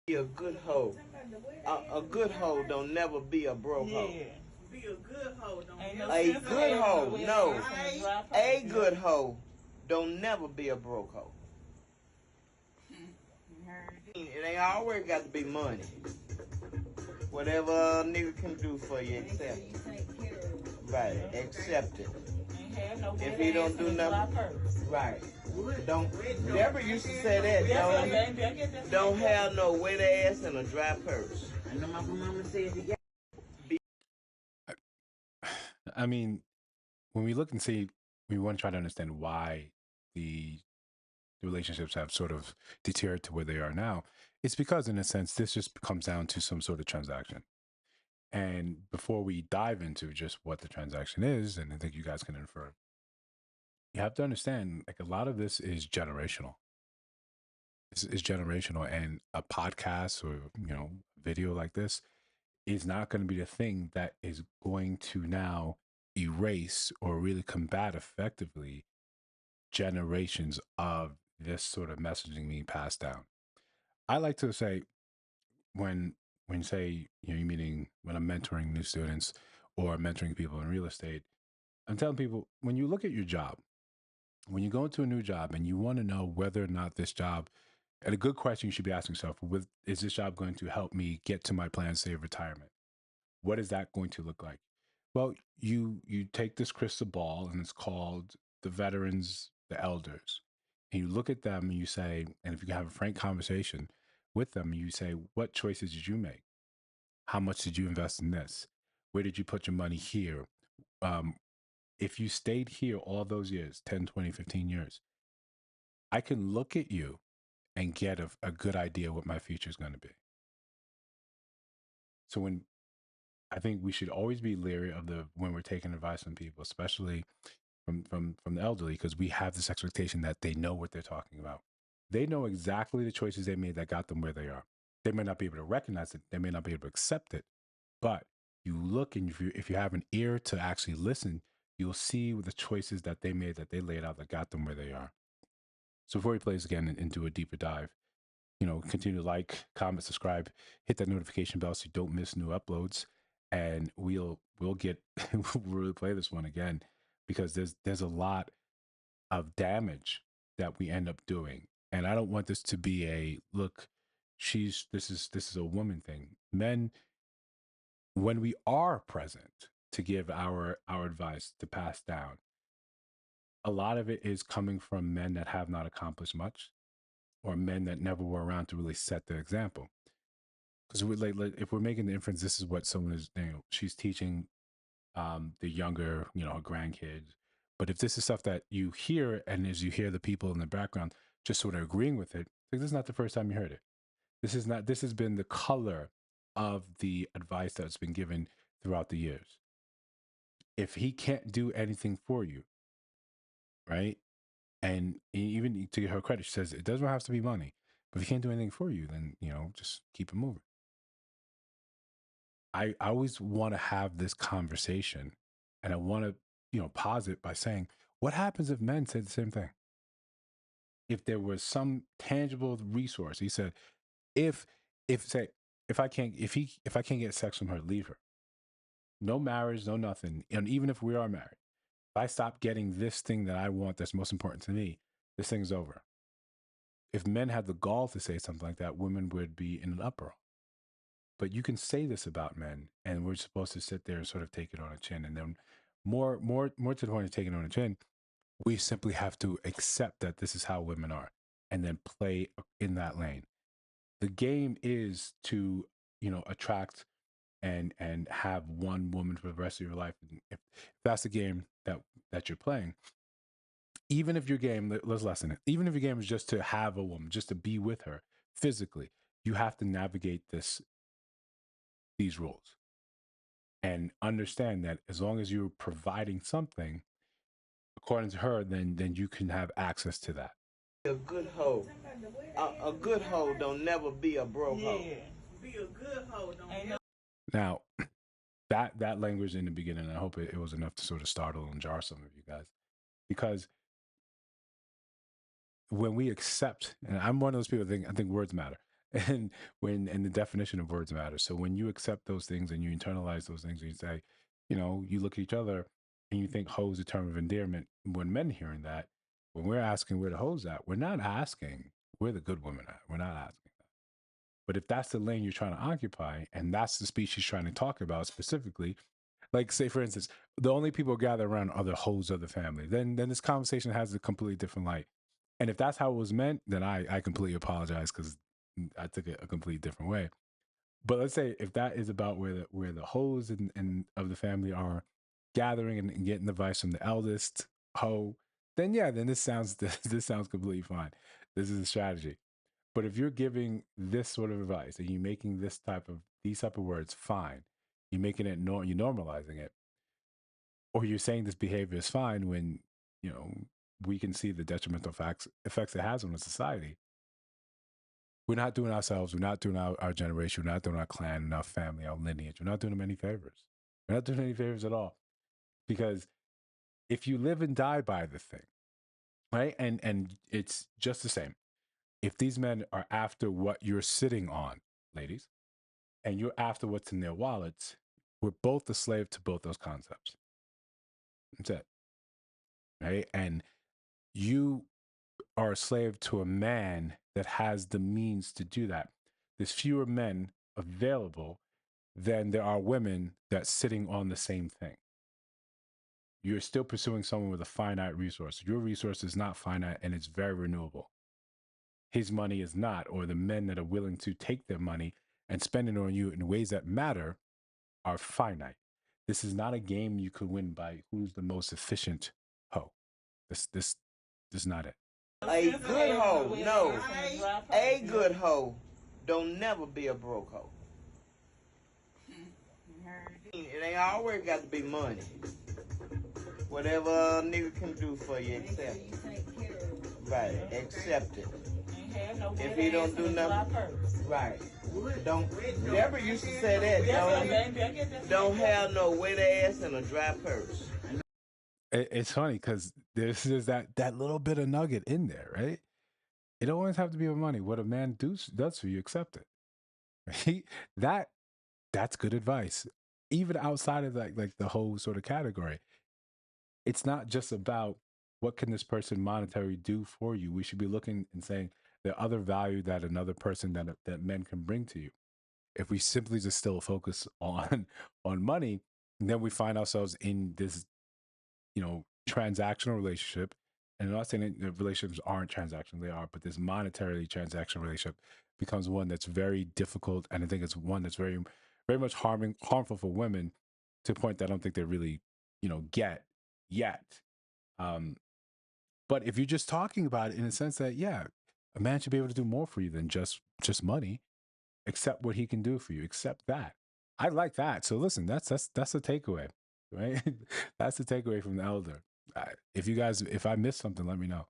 Be a good hoe. A good hoe don't never be a broke hoe. Be a good hoe. Don't A good hoe, no. A good hoe don't never be a broke hoe. It ain't always got to be money. Whatever a nigga can do for you, accept it. Right, accept it. If he don't do nothing, right. Don't. Deborah used to say that. Don't have no wet ass and a dry purse. I know my mama said it. I mean, when we look and see, we want to try to understand why the relationships have sort of deteriorated to where they are now. It's because, in a sense, this just comes down to some sort of transaction. And before we dive into just what the transaction is, and I think you guys can infer, you have to understand, like, a lot of this is generational. This is generational, and a podcast or video like this is not going to be the thing that is going to now erase or really combat effectively generations of this sort of messaging being passed down. I like to say when say you're meeting when I'm mentoring new students or mentoring people in real estate, I'm telling people when you look at your job, when you go into a new job and you want to know whether or not this job, and a good question you should be asking yourself, is this job going to help me get to my plan, say, of retirement? What is that going to look like? Well, you take this crystal ball and it's called the veterans, the elders. And you look at them and you say, and if you can have a frank conversation with them, you say, what choices did you make? How much did you invest in this? Where did you put your money here? Um, if you stayed here all those years, 10, 20, 15 years, I can look at you and get a good idea what my future is going to be. So when I think we should always be leery of when we're taking advice from people, especially from the elderly, because we have this expectation that they know what they're talking about. They know exactly the choices they made that got them where they are. They may not be able to recognize it. They may not be able to accept it. But you look, and if you have an ear to actually listen, you'll see the choices that they made, that they laid out, that got them where they are. So before we play this again and do a deeper dive, continue to like, comment, subscribe, hit that notification bell so you don't miss new uploads. And we'll get we'll really play this one again, because there's a lot of damage that we end up doing. And I don't want this to be a look, this is a woman thing. Men, when we are present to give our advice to pass down, a lot of it is coming from men that have not accomplished much, or men that never were around to really set the example. Because we like if we're making the inference, this is what someone is, she's teaching the younger, her grandkids. But if this is stuff that you hear, and as you hear the people in the background just sort of agreeing with it, like, this is not the first time you heard it. This has been the color of the advice that's been given throughout the years. If he can't do anything for you, right? And even to her credit, she says it doesn't have to be money, but if he can't do anything for you, then just keep it moving. I always want to have this conversation, and I want to, pause it by saying, what happens if men say the same thing? If there was some tangible resource, he said, if say if I can't get sex from her, leave her. No marriage, no nothing. And even if we are married, if I stop getting this thing that I want, that's most important to me, this thing's over. If men had the gall to say something like that, women would be in an uproar. But you can say this about men, and we're supposed to sit there and sort of take it on a chin. And then more to the point of taking it on a chin, we simply have to accept that this is how women are, and then play in that lane. The game is to, attract and have one woman for the rest of your life. And if that's the game that you're playing, even if your game, let's lessen it, even if your game is just to have a woman, just to be with her physically, you have to navigate these rules and understand that as long as you're providing something according to her, then you can have access to that. A good hoe. A good hoe don't never be a broke hoe. Be a good hoe. Don't. Now, that language in the beginning, I hope it was enough to sort of startle and jar some of you guys, because when we accept, and I'm one of those people I think words matter. And and the definition of words matters. So when you accept those things and you internalize those things and you say, you look at each other and you think hoe is a term of endearment. When men hearing that, when we're asking where the hoe's at, we're not asking where the good women at. We're not asking that. But if that's the lane you're trying to occupy and that's the species trying to talk about specifically, like say for instance, the only people gather around are the hoes of the family, then this conversation has a completely different light. And if that's how it was meant, then I completely apologize because I took it a completely different way. But let's say if that is about where the hoes and of the family are gathering and getting advice from the eldest hoe, then yeah, then this sounds this sounds completely fine. This is a strategy. But if you're giving this sort of advice and you're making these type of words fine, you're making it you're normalizing it, or you're saying this behavior is fine when you know we can see the detrimental effects it has on a society. We're not doing ourselves, we're not doing our generation, we're not doing our clan and our family, our lineage. We're not doing them any favors. We're not doing any favors at all. Because if you live and die by the thing, right? And it's just the same. If these men are after what you're sitting on, ladies, and you're after what's in their wallets, we're both a slave to both those concepts. That's it. Right. And you are a slave to a man that has the means to do that. There's fewer men available than there are women that's sitting on the same thing. You're still pursuing someone with a finite resource. Your resource is not finite and it's very renewable. His money is not, or the men that are willing to take their money and spend it on you in ways that matter are finite. This is not a game you could win by who's the most efficient hoe. This is not it. A good hoe, no. A good hoe don't never be a broke hoe. It ain't always got to be money. Whatever a nigga can do for you, accept it. Right, accept it. If he don't do nothing, right. Don't. Deborah used to say that. Don't have no wet ass and a dry purse. It's funny because there's that little bit of nugget in there, right? It don't always have to be with money. What a man does for you, accept it. Right? That's good advice. Even outside of like the whole sort of category, it's not just about what can this person monetary do for you. We should be looking and saying the other value that another person that men can bring to you. If we simply just still focus on money, then we find ourselves in this transactional relationship. And I'm not saying that relationships aren't transactional, they are, but this monetarily transactional relationship becomes one that's very difficult. And I think it's one that's very, very much harmful for women to a point that I don't think they really, get yet. But if you're just talking about it in a sense that, yeah, a man should be able to do more for you than just money, accept what he can do for you, accept that. I like that. So listen, that's a takeaway, right? That's the takeaway from the elder. If I missed something, let me know.